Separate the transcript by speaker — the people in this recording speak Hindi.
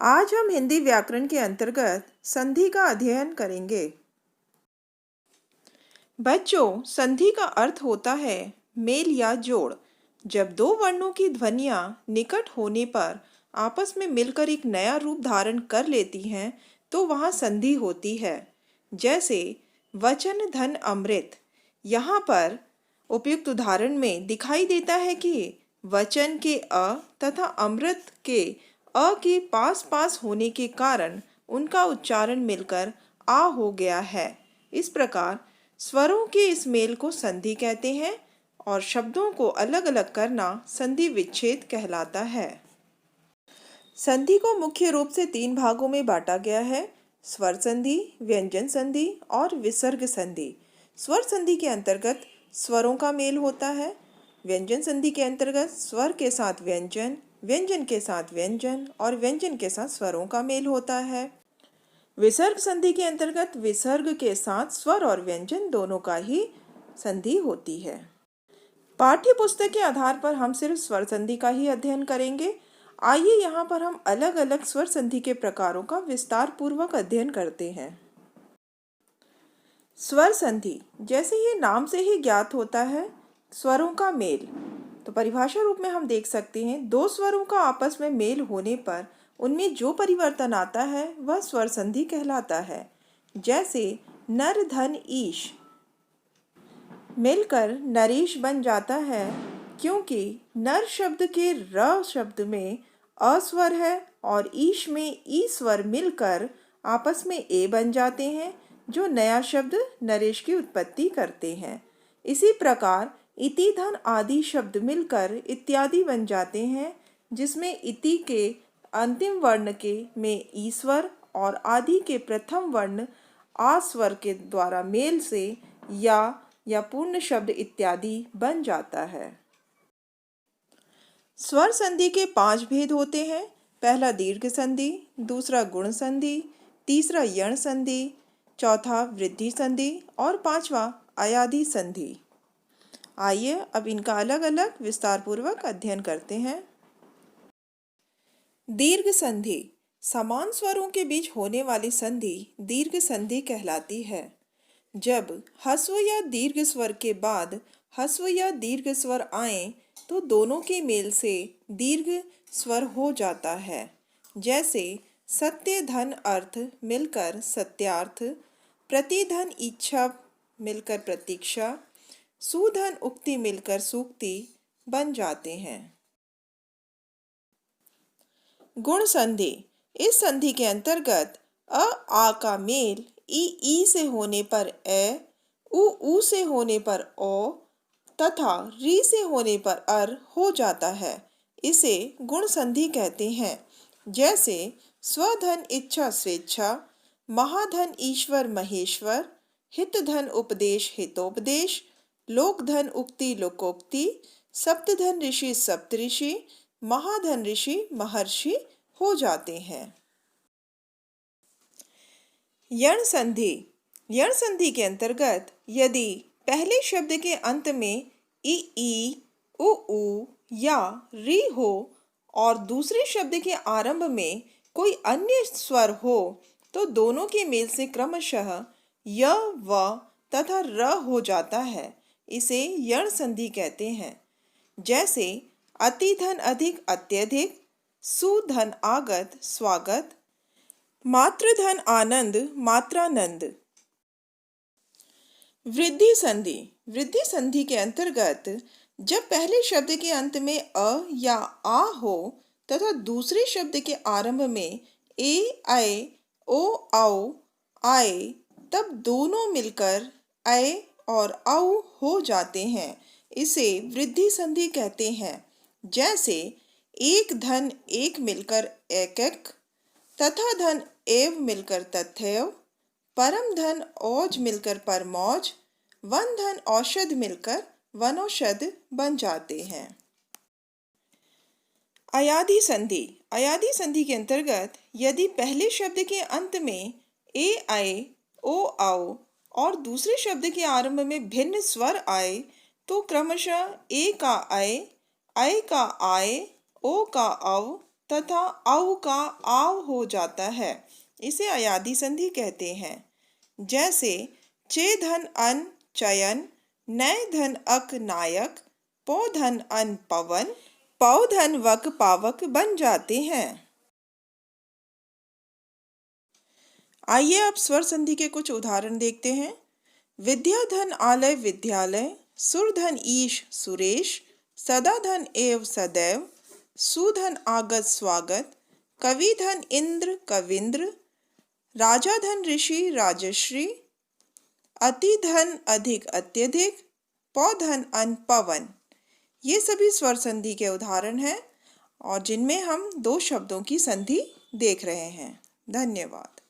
Speaker 1: आज हम हिंदी व्याकरण के अंतर्गत संधि का अध्ययन करेंगे। बच्चों, संधि का अर्थ होता है मेल या जोड़। जब दो वर्णों की ध्वनियाँ निकट होने पर आपस में मिलकर एक नया रूप धारण कर लेती हैं, तो वहाँ संधि होती है। जैसे वचन धन अमृत। यहाँ पर उपयुक्त उदाहरण में दिखाई देता है कि वचन के अ तथा अमृत के अ के पास पास होने के कारण उनका उच्चारण मिलकर आ हो गया है। इस प्रकार स्वरों के इस मेल को संधि कहते हैं और शब्दों को अलग अलग करना संधि विच्छेद कहलाता है। संधि को मुख्य रूप से 3 भागों में बांटा गया है: स्वर संधि, व्यंजन संधि और विसर्ग संधि। स्वर संधि के अंतर्गत स्वरों का मेल होता है। व्यंजन संधि के अंतर्गत स्वर के साथ व्यंजन, व्यंजन के साथ व्यंजन और व्यंजन के साथ स्वरों का मेल होता है। विसर्ग संधि के अंतर्गत विसर्ग के साथ स्वर और व्यंजन दोनों का ही संधि होती है। पाठ्य पुस्तक के आधार पर हम सिर्फ स्वर संधि का ही अध्ययन करेंगे। आइए यहाँ पर हम अलग अलग स्वर संधि के प्रकारों का विस्तार पूर्वक अध्ययन करते हैं। स्वर संधि, जैसे ये नाम से ही ज्ञात होता है, स्वरों का मेल। तो परिभाषा रूप में हम देख सकते हैं, दो स्वरों का आपस में मेल होने पर उनमें जो परिवर्तन आता है वह स्वर संधि कहलाता है। जैसे नर धन ईश मिलकर नरेश बन जाता है, क्योंकि नर शब्द के र शब्द में अ स्वर है और ईश में ई स्वर मिलकर आपस में ए बन जाते हैं, जो नया शब्द नरेश की उत्पत्ति करते हैं। इसी प्रकार इति धन आदि शब्द मिलकर इत्यादि बन जाते हैं, जिसमें इति के अंतिम वर्ण के में ई स्वर और आदि के प्रथम वर्ण आ स्वर के द्वारा मेल से या पूर्ण शब्द इत्यादि बन जाता है। स्वर संधि के 5 भेद होते हैं। पहला दीर्घ संधि, दूसरा गुण संधि, तीसरा यण संधि, चौथा वृद्धि संधि और पांचवा अयादि संधि। आइए अब इनका अलग अलग विस्तार पूर्वक अध्ययन करते हैं। दीर्घ संधि, समान स्वरों के बीच होने वाली संधि दीर्घ संधि कहलाती है। जब ह्रस्व या दीर्घ स्वर के बाद ह्रस्व या दीर्घ स्वर आए तो दोनों के मेल से दीर्घ स्वर हो जाता है। जैसे सत्य धन अर्थ मिलकर सत्यार्थ, प्रतिधन इच्छा मिलकर प्रतीक्षा, सुधन उक्ति मिलकर सूक्ति बन जाते हैं। गुण संधि, इस संधि के अंतर्गत अ आ का मेल ई से होने पर ए, उ से होने पर ओ तथा री से होने पर अर हो जाता है। इसे गुण संधि कहते हैं। जैसे स्वधन इच्छा स्वेच्छा, महाधन ईश्वर महेश्वर, हितधन उपदेश हितोपदेश, लोकधन उक्ति लोकोक्ति, सप्तधन ऋषि सप्तऋषि, महाधन ऋषि महर्षि हो जाते हैं। यण संधि, यण संधि के अंतर्गत यदि पहले शब्द के अंत में ई, उ या री हो और दूसरे शब्द के आरंभ में कोई अन्य स्वर हो, तो दोनों के मेल से क्रमशः य व तथा र हो जाता है। इसे यण संधि कहते हैं। जैसे अति धन अधिक अत्यधिक, सुधन आगत स्वागत, मातृधन आनंद मात्रानंद। वृद्धि संधि, वृद्धि संधि के अंतर्गत जब पहले शब्द के अंत में अ या आ हो तथा दूसरे शब्द के आरंभ में ए आए ओ आओ आए, तब दोनों मिलकर ऐ और औ हो जाते हैं। इसे वृद्धि संधि कहते हैं। जैसे एक धन एक मिलकर एक, तथा धन एव मिलकर तथैव, परम धन औज मिलकर परमौज, वन धन औषध मिलकर वनौषध बन जाते हैं। अयादि संधि, अयादि संधि के अंतर्गत यदि पहले शब्द के अंत में ए आए ओ आओ और दूसरे शब्द के आरंभ में भिन्न स्वर आए, तो क्रमशः ए का आए का आए, ओ का औ तथा औ का आव हो जाता है। इसे अयादी संधि कहते हैं। जैसे चे धन अन चयन, नय धन अक नायक, पौ धन अन पवन, पौ धन वक पावक बन जाते हैं। आइए अब स्वर संधि के कुछ उदाहरण देखते हैं। विद्या धन आलय विद्यालय, सुर धन ईश सुरेश, सदा धन एव सदैव, सुधन आगत स्वागत, कवि धन इंद्र कविंद्र, राजा धन ऋषि राजश्री, अति धन अधिक अत्यधिक, पौधन अन पवन। ये सभी स्वर संधि के उदाहरण हैं और जिनमें हम दो शब्दों की संधि देख रहे हैं। धन्यवाद।